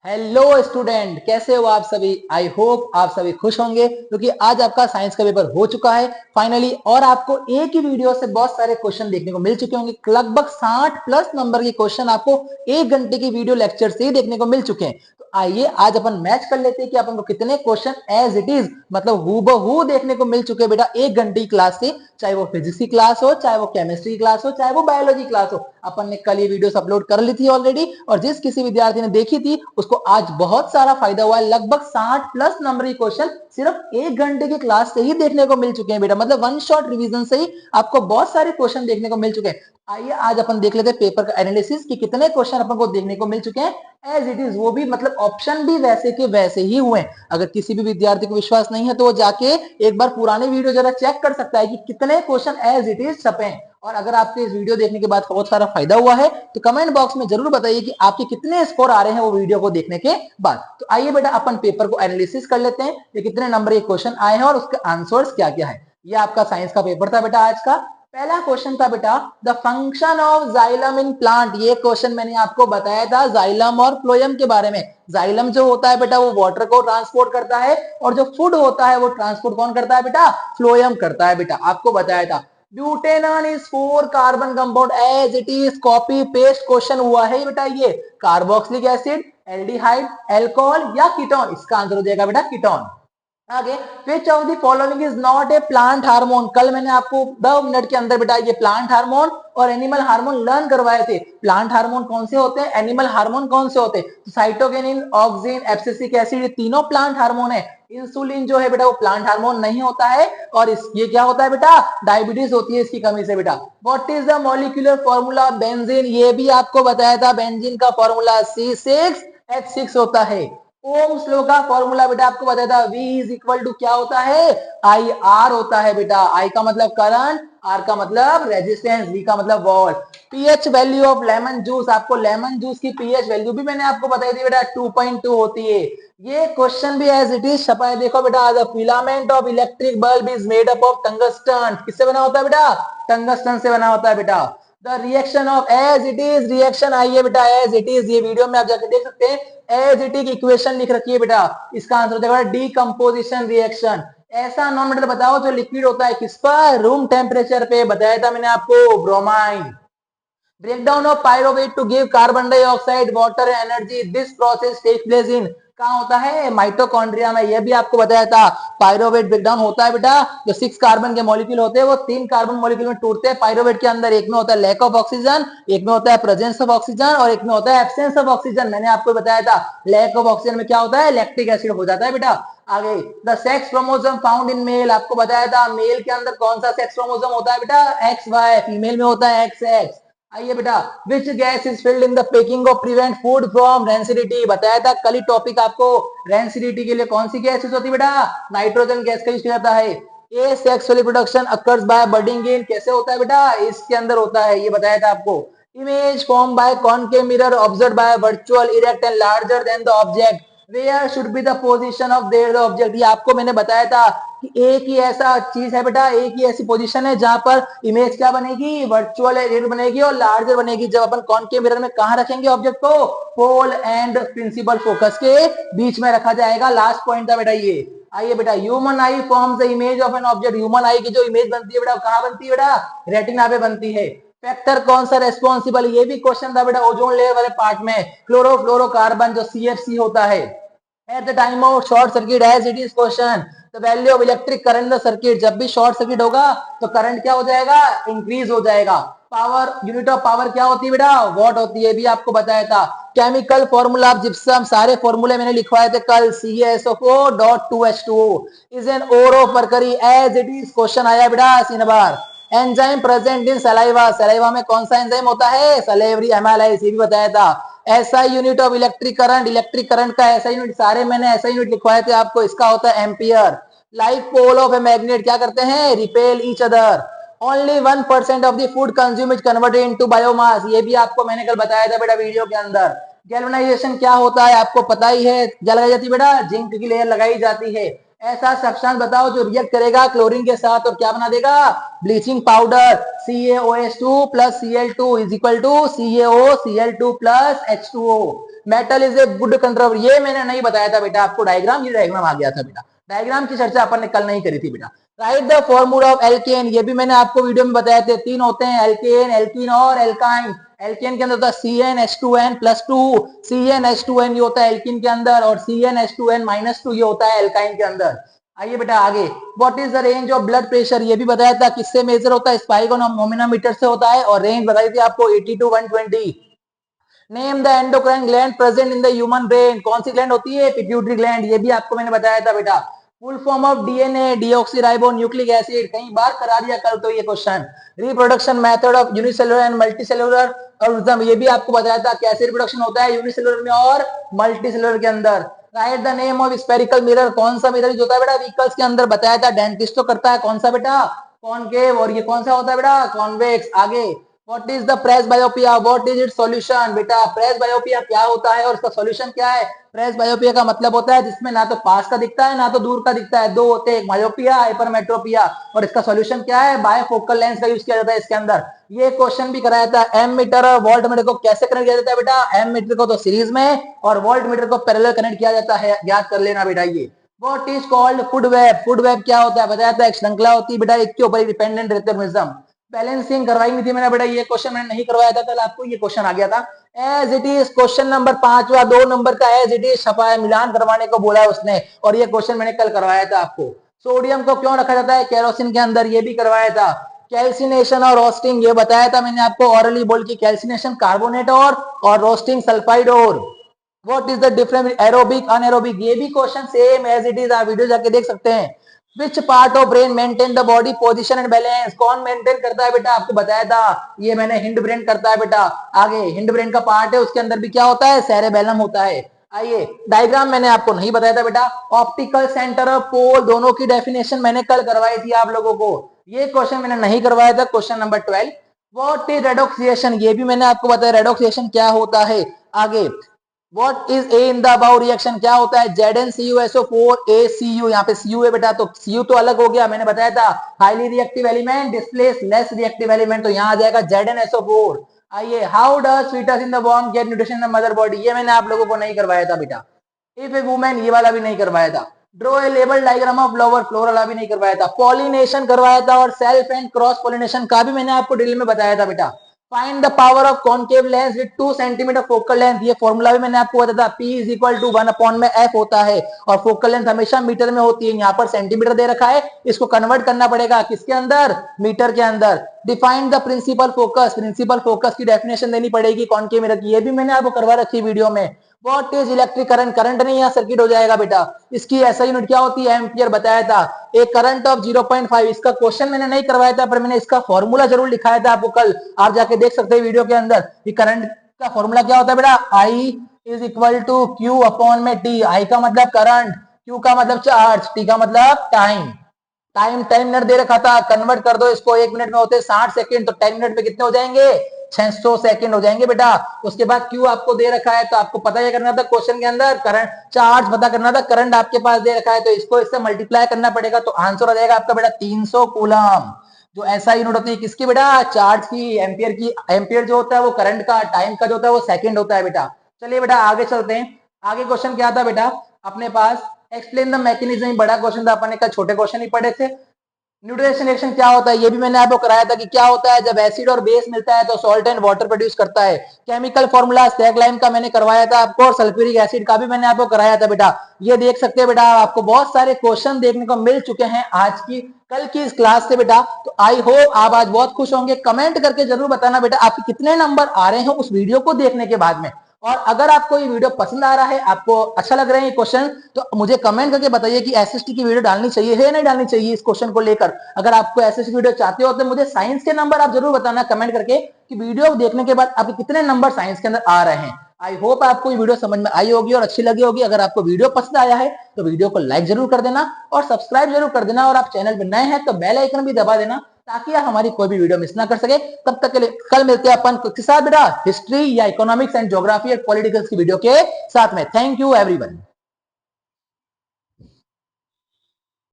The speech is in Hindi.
हेलो स्टूडेंट, कैसे हो आप सभी। आई होप आप सभी खुश होंगे क्योंकि आज आपका साइंस का पेपर हो चुका है फाइनली, और आपको एक ही वीडियो से बहुत सारे क्वेश्चन देखने को मिल चुके होंगे। लगभग 60 प्लस नंबर के क्वेश्चन आपको 1 घंटे की वीडियो लेक्चर से ही देखने को मिल चुके हैं। तो आइए आज अपन मैच कर लेते हैं कि अपन को कितने क्वेश्चन एज इट इज मतलब हूबहू देखने को मिल चुके हैं बेटा 1 घंटे की क्लास से। चाहे वो फिजिक्स की क्लास हो, चाहे वो केमिस्ट्री की क्लास हो, चाहे वो बायोलॉजी क्लास हो, अपन ने कल ये वीडियोस अपलोड कर ली थी ऑलरेडी, और जिस किसी विद्यार्थी ने देखी थी उसको आज बहुत सारा फायदा हुआ है। लगभग 60 प्लस नंबर के क्वेश्चन सिर्फ 1 घंटे की क्लास से ही देखने को मिल चुके हैं बेटा, मतलब वन शॉट रिवीजन से ही आपको बहुत सारे क्वेश्चन देखने को मिल चुके हैं। आइए आज अपन देख लेते हैं पेपर का एनालिसिस कि कितने क्वेश्चन अपन को देखने को मिल चुके हैं एज इट इज, वो भी मतलब ऑप्शन भी वैसे के वैसे ही हुए हैं। अगर किसी भी विद्यार्थी को विश्वास नहीं है तो वो जाके एक बार पुरानी वीडियो जरा चेक कर सकता है कि कितने क्वेश्चन एज इट इज छपे हैं। और अगर आपको इस वीडियो देखने के बाद बहुत सारा फायदा हुआ है तो कमेंट बॉक्स में जरूर बताइए कि आपके कितने स्कोर आ रहे हैं वो वीडियो को देखने के बाद। तो आइए बेटा अपन पेपर को एनालिसिस कर लेते हैं कि कितने नंबर के क्वेश्चन आए हैं और उसके आंसर्स क्या क्या है। ये आपका साइंस का पेपर था बेटा आज का। पहला क्वेश्चन था बेटा the function of xylem in plant. ये क्वेश्चन मैंने आपको बताया था जाइलम और फ्लोएम के बारे में। जाइलम जो होता है बेटा वो वाटर को ट्रांसपोर्ट करता है, और जो फूड होता है वो ट्रांसपोर्ट कौन करता है बेटा, फ्लोएम करता है बेटा, आपको बताया था। Butanone is 4 carbon compound as it is, copy paste question हुआ है बेटा ये। कार्बोक्सिलिक एसिड, एल्डिहाइड, एल्कोहल या कीटोन, इसका आंसर हो जाएगा बेटा कीटोन। आगे, which of the following is not a plant hormone. कल मैंने आपको 2 मिनट के अंदर बेटा ये प्लांट हार्मोन और एनिमल हार्मोन लर्न करवाए थे। प्लांट हार्मोन कौन से होते हैं, एनिमल हार्मोन कौन से होते हैं, तो साइटोकिनिन, ऑक्सिन, एब्सिसिक एसिड, ये तीनों प्लांट हार्मोन है। इंसुलिन जो है बेटा वो प्लांट हार्मोन नहीं होता है, और ये क्या होता है बेटा, डायबिटीज होती है इसकी कमी से बेटा। What is the molecular formula of benzene, ये भी आपको बताया था। बेंजीन का फॉर्मूला C6H6 होता है। ओम्स लॉ का फॉर्मूला बेटा आपको बताया था, V इज इक्वल टू क्या होता है, IR होता है बेटा। I का मतलब करंट, R का मतलब रेजिस्टेंस, V का मतलब volt. PH value of lemon juice, आपको लेमन जूस की पीएच वैल्यू भी मैंने आपको बताई थी बेटा, 2.2 होती है। ये क्वेश्चन भी एज इट इज छपा है, देखो बेटा। The filament of electric bulb is made up of tungsten, किससे बना होता है बेटा, टंगस्टन से बना होता है बेटा। The reaction of as it is, reaction आई है बेटा एज इट इज, ये वीडियो में आप जाकर देख सकते हैं। एज इट इज इक्वेशन लिख रखी है बेटा, इसका आंसर हो जाएगा डीकंपोजिशन रिएक्शन। ऐसा नॉन मेटल बताओ जो लिक्विड होता है किस पर, रूम टेम्परेचर पे, बताया था मैंने आपको, bromine. Breakdown of pyruvate to give carbon dioxide water energy, this process take place in, कहाँ होता है, माइटोकॉन्ड्रिया में। यह भी आपको बताया था। पायरोवेट ब्रेकडाउन होता है बेटा, जो 6 कार्बन के मॉलिक्यूल होते हैं वो 3 कार्बन मॉलिक्यूल में टूटते हैं पायरोवेट के अंदर। एक में होता है लैक ऑफ ऑक्सीजन, एक में होता है प्रेजेंस ऑफ ऑक्सीजन, और एक में होता है एब्सेंस ऑफ ऑक्सीजन। मैंने आपको बताया था लैक ऑफ ऑक्सीजन में क्या होता है, लैक्टिक एसिड हो जाता है बेटा। आगे, the sex chromosome found in male, आपको बताया था मेल के अंदर कौन सा सेक्स क्रोमोसोम होता है बेटा, XY, फीमेल में होता है XX। आइए बेटा, which gas is filled in the packing of prevent food from rancidity, बताया था कल ही टॉपिक आपको। रेंसिडिटी के लिए कौन सी गैस यूज होती है बेटा, नाइट्रोजन गैस का यूज किया जाता है। Asexual reproduction occurs by budding in, कैसे होता है बेटा, इसके अंदर होता है, ये बताया था आपको। Image form by concave mirror observe by virtual erect and larger than the object, where should be the position of there the object, ये आपको मैंने बताया था कि एक ही ऐसा चीज है बेटा, एक ही ऐसी पोजीशन है जहां पर इमेज क्या बनेगी, वर्चुअल इरेक्ट बनेगी और लार्जर बनेगी। जब अपन कॉनकेव मिरर में कहां रखेंगे ऑब्जेक्ट को, पोल एंड प्रिंसिपल फोकस के बीच में रखा जाएगा। लास्ट पॉइंट था बेटा ये। आइए बेटा, human I forms the image of an object, human आई की जो इमेज बनती है बेटा कहां बनती है बेटा, रेटिना पे बनती है। फैक्टर कौन सा रेस्पॉन्सिबल, ये भी क्वेश्चन था बेटा ओजोन लेयर वाले पार्ट में। क्लोरोफ्लोरोकार्बन जो CFC होता है। At the time of short circuit as it is question, the value of electric current the circuit, जब भी शॉर्ट सर्किट होगा तो करंट क्या हो जाएगा, इंक्रीज हो जाएगा। पावर, यूनिट ऑफ पावर क्या होती है बेटा, वॉट होती है, भी आपको बताया था। केमिकल फॉर्मूला ऑफ जिप्सम, सारे फॉर्मूले मैंने लिखवाए थे कल। CaSO4.2H2O is an ore of mercury as it is, question आया बेटा 3 बार। Enzyme present in saliva, saliva में कौन सा एंजाइम होता है, सलेवरी एमाइलेज, ये भी बताया था। ऐसा unit of electric current, electric current का ऐसा यूनिट, सारे मैंने ऐसा यूनिट लिखवाए थे आपको, इसका होता है ampere. Like pole of a magnet क्या करते हैं, repel each other. Only 1% of the food consume is converted into biomass, ये भी आपको मैंने कल बताया था बेटा वीडियो के अंदर। गैल्वेनाइजेशन क्या होता है आपको पता ही है, क्या लगाई जाती है बेटा, जिंक की लेयर लगाई जाती है। ऐसा सब्सटेंस बताओ जो रिएक्ट करेगा क्लोरीन के साथ और क्या बना देगा, bleaching powder. CaOH2 plus Cl2 is equal to CaOCl2 plus H2O। Metal is a good control. ये मैंने नहीं बताया था बेटा आपको डायग्राम, ये डायग्राम आ गया था बेटा। डायग्राम की चर्चा अपन ने कल नहीं करी थी बेटा। Right the formula of alkene, ये भी मैंने आपको वीडियो में बताया थे, तीन होते हैं एल्केन, एल्कीन और एल्काइन। एल्केन के अंदर होता है CnH2n प्लस 2, CnH2n ये होता है एल्कीन के अंदर, और CnH2n माइनस 2 ये होता है एल्काइन के अंदर। आइए बेटा आगे, what is the range of blood pressure, ये भी बताया था किससे मेजर होता है, स्पाइगोनोमीटर से होता है, और रेंज बताई थी आपको 80 to 120। Name the endocrine gland present in the human brain, कौन सी ग्लैंड होती है, पिट्यूटरी ग्लैंड, ये भी आपको मैंने बताया था बेटा। Full form of DNA deoxyribo nucleic acid, कई बार करा दिया कल तो ये question. Reproduction method of unicellular and multicellular organism, ये भी आपको बताया था कैसे रिप्रोडक्शन होता है यूनिसेलुलर में और मल्टीसेलुलर के अंदर। Right the name of spherical mirror, कौन सा मिरर होता है बेटा व्हीकल्स के अंदर, बताया था डेंटिस्ट तो करता है, कौन सा बेटा, कॉनकेव, और ये कौन सा होता है बेटा, कॉन्वेक्स। आगे, what is the presbyopia, what is it's solution, बेटा प्रेसबायोपिया क्या होता है और इसका सॉल्यूशन क्या है। प्रेसबायोपिया का मतलब होता है जिसमें ना तो पास का दिखता है ना तो दूर का दिखता है, दो होते हैं, मायोपिया हाइपरमेट्रोपिया, और इसका सॉल्यूशन क्या है, बायफोकल लेंस का यूज किया जाता है इसके अंदर। ये क्वेश्चन भी कराया था। एम मीटर और वोल्ट मीटर को कैसे कनेक्ट किया जाता है बेटा, एम मीटर को तो सीरीज में और वोल्ट मीटर को पैरेलल कनेक्ट किया जाता है, याद कर लेना बेटा ये। What is called food web, food web क्या होता है, बताया था एक श्रृंखला होती है बेटा, एक के ऊपर डिपेंडेंट रहते हैं। बैलेंसिंग करवाई नहीं थी मैंने बेटा, ये क्वेश्चन मैंने नहीं करवाया था कल आपको, ये क्वेश्चन आ गया था as it is. Question number 5वां 2 नंबर का एज इट इज छपा है, मिलान करवाने को बोला है उसने, और ये क्वेश्चन मैंने कल करवाया था आपको। सोडियम को क्यों रखा जाता है केरोसिन के अंदर, ये भी करवाया था। कैल्सिनेशन और रोस्टिंग, ये बताया था मैंने आपको ऑरली बोल की, कैल्सिनेशन कार्बोनेट और रोस्टिंग सल्फाइड और। What is the difference aerobic anaerobic, ये भी question same as it is, आप वीडियो जाके देख सकते हैं। Which part of brain maintain the body position and balance, कौन मेंटेन करता है बेटा, आपको बताया था ये मैंने, हिंड ब्रेन करता है बेटा। आगे हिंड ब्रेन का पार्ट है, उसके अंदर भी क्या होता है, सेरेबेलम होता है। आइए डायग्राम मैंने आपको नहीं बताया था बेटा। ऑप्टिकल सेंटर और पोल दोनों की डेफिनेशन मैंने कल करवाई थी आप लोगों को, ये क्वेश्चन मैंने नहीं करवाया था, क्वेश्चन नंबर 12। व्हाट इज रेडॉक्सिएशन, ये भी मैंने आपको बताया रेडॉक्सिएशन क्या होता है। आगे, What is A in the above reaction, क्या होता है, ZnCuSO4 ACU, यहाँ पे Cu है बेटा, तो Cu तो अलग हो गया, मैंने बताया था highly reactive element displace less reactive element, तो यहाँ आ जाएगा ZnSO4। आइए, how does foetus in the वॉर्म get nutrition in the mother body, ये मैंने आप लोगों को नहीं करवाया था बेटा। इफ ए वुमेन, ये वाला भी नहीं करवाया था। Draw a label diagram of flower, floral भी नहीं करवाया था। पॉलिनेशन करवाया था, और सेल्फ एंड क्रॉस पॉलिनेशन का भी मैंने आपको डिटेल में बताया था बेटा। Find the power of concave lens with 2 centimetre focal length, ये फॉर्मूला भी मैंने आपको बताया था, P is equal to 1 upon में F होता है, और फोकल लेंथ हमेशा मीटर में होती है, यहाँ पर सेंटीमीटर दे रखा है, इसको कन्वर्ट करना पड़ेगा किसके अंदर, मीटर के अंदर। Define the principal focus, principal focus की डेफिनेशन देनी पड़ेगी कॉनकेव मिरर की, ये भी मैंने आपको करवा रखी वीडियो में। What is electric current, current नहीं, यहाँ सर्किट हो जाएगा बेटा, इसकी ऐसा यूनिट क्या होती है, एम्पियर बताया था। एक करंट ऑफ 0.5, इसका क्वेश्चन मैंने नहीं करवाया था, पर मैंने इसका फॉर्मूला जरूर लिखाया था आपको कल, आप जाके देख सकते हैं वीडियो के अंदर। ये करंट का फॉर्मूला क्या होता है बेटा, I is equal to Q upon में टी। आई का मतलब करंट, क्यू का मतलब चार्ज, टी का मतलब टाइम। टाइम मिनट दे रखा था, कन्वर्ट कर दो इसको, 1 मिनट में होते 60 सेकंड, तो 10 मिनट में कितने हो जाएंगे, 600 सेकंड हो जाएंगे बेटा। उसके बाद क्यू आपको दे रखा है, तो आपको पता यह करना था क्वेश्चन के अंदर, करंट चार्ज पता करना था, करंट आपके पास दे रखा है, तो इसको इससे मल्टीप्लाई करना पड़ेगा, तो आंसर आ जाएगा आपका बेटा 300 कूलम। जो ऐसा यूनिट होती है किसकी बेटा, चार्ज की, एम्पियर की। एम्पियर जो होता है वो करंट का, टाइम का जो होता है वो सेकंड होता है बेटा। चलिए बेटा आगे चलते हैं। आगे क्वेश्चन क्या था बेटा अपने पास, एक्सप्लेन द मैकेनिज्म, बड़ा क्वेश्चन था, अपन ने कल छोटे क्वेश्चन ही पढ़े थे। न्यूट्रिशन रिएक्शन क्या होता है, ये भी मैंने आपको कराया था कि क्या होता है, जब एसिड और बेस मिलता है तो सॉल्ट एंड वाटर प्रोड्यूस करता है। केमिकल फॉर्मूला स्टैग लाइन का मैंने करवाया था आपको, और सल्फ्यूरिक एसिड का भी मैंने आपको कराया था बेटा। ये देख सकते हैं बेटा, आपको बहुत सारे क्वेश्चन देखने को मिल चुके हैं आज की कल की इस क्लास से बेटा। तो आई होप आप आज बहुत खुश होंगे। कमेंट करके जरूर बताना बेटा आपके कितने नंबर आ रहे हैं उस वीडियो को देखने के बाद में। और अगर आपको ये वीडियो पसंद आ रहा है, आपको अच्छा लग रहे हैं ये क्वेश्चन, तो मुझे कमेंट करके बताइए कि एसएसटी की वीडियो डालनी चाहिए है नहीं डालनी चाहिए इस क्वेश्चन को लेकर। अगर आपको एसएसटी वीडियो चाहते हो तो मुझे साइंस के नंबर आप जरूर बताना कमेंट करके कि वीडियो देखने के बाद आपके कितने नंबर साइंस के अंदर आ रहे हैं। आई होप आपको ये वीडियो समझ में आई होगी और अच्छी लगी होगी। अगर आपको वीडियो पसंद आया है तो वीडियो को लाइक जरूर कर देना और सब्सक्राइब जरूर कर देना, और आप चैनल पर नए हैं तो बेल आइकन भी दबा देना ताकि आप हमारी कोई भी वीडियो मिस ना कर सके। तब तक के लिए कल मिलते हैं अपन किसके साथ बेटा, हिस्ट्री या economics and geography and politicals की वीडियो के साथ में। Thank you everyone.